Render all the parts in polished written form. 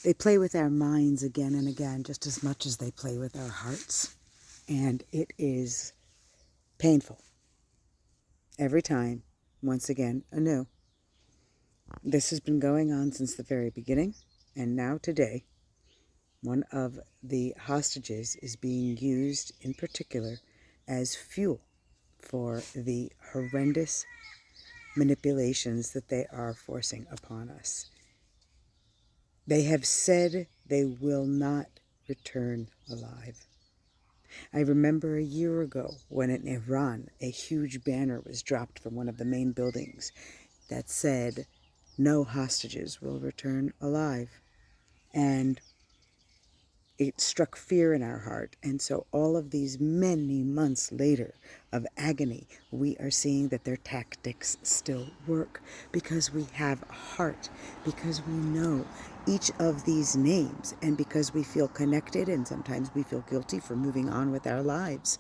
They play with our minds again and again, just as much as they play with our hearts. And it is painful. Every time, once again, anew. This has been going on since the very beginning, and now today, one of the hostages is being used in particular as fuel for the horrendous manipulations that they are forcing upon us. They have said they will not return alive. I remember a year ago when in Iran, a huge banner was dropped from one of the main buildings that said, "No hostages will return alive." And it struck fear in our heart. And so all of these many months later of agony, we are seeing that their tactics still work because we have a heart, because we know each of these names, and because we feel connected, and sometimes we feel guilty for moving on with our lives.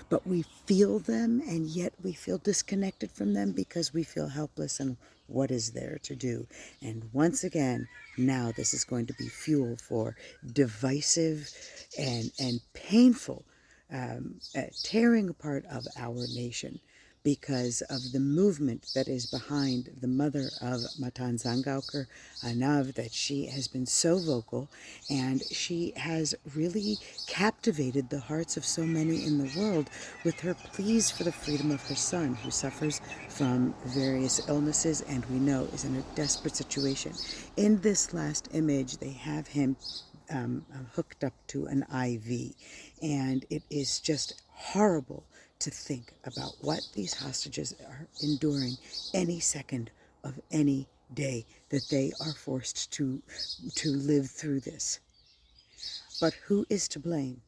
But we feel them, and yet we feel disconnected from them because we feel helpless, and what is there to do? And once again, now this is going to be fuel for divisive and painful tearing apart of our nation because of the movement that is behind the mother of Matan Zangaukar, Anav, that she has been so vocal, and she has really captivated the hearts of so many in the world with her pleas for the freedom of her son, who suffers from various illnesses and we know is in a desperate situation. In this last image, they have him hooked up to an IV, and it is just horrible to think about what these hostages are enduring any second of any day that they are forced to live through this. But who is to blame?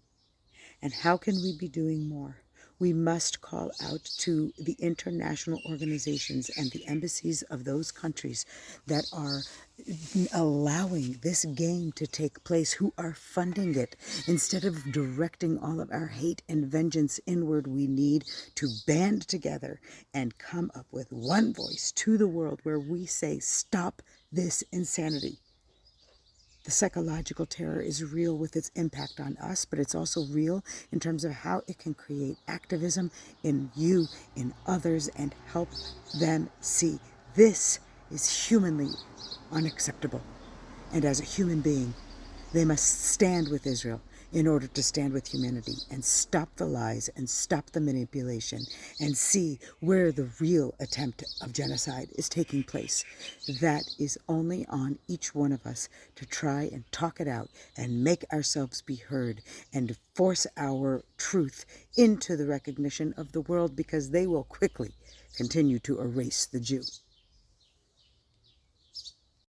And how can we be doing more? We must call out to the international organizations and the embassies of those countries that are allowing this game to take place, who are funding it. Instead of directing all of our hate and vengeance inward, we need to band together and come up with one voice to the world where we say, stop this insanity. The psychological terror is real with its impact on us, but it's also real in terms of how it can create activism in you, in others, and help them see this is humanly unacceptable. And as a human being, they must stand with Israel in order to stand with humanity and stop the lies and stop the manipulation and see where the real attempt of genocide is taking place. That is only on each one of us to try and talk it out and make ourselves be heard and force our truth into the recognition of the world, because they will quickly continue to erase the Jew.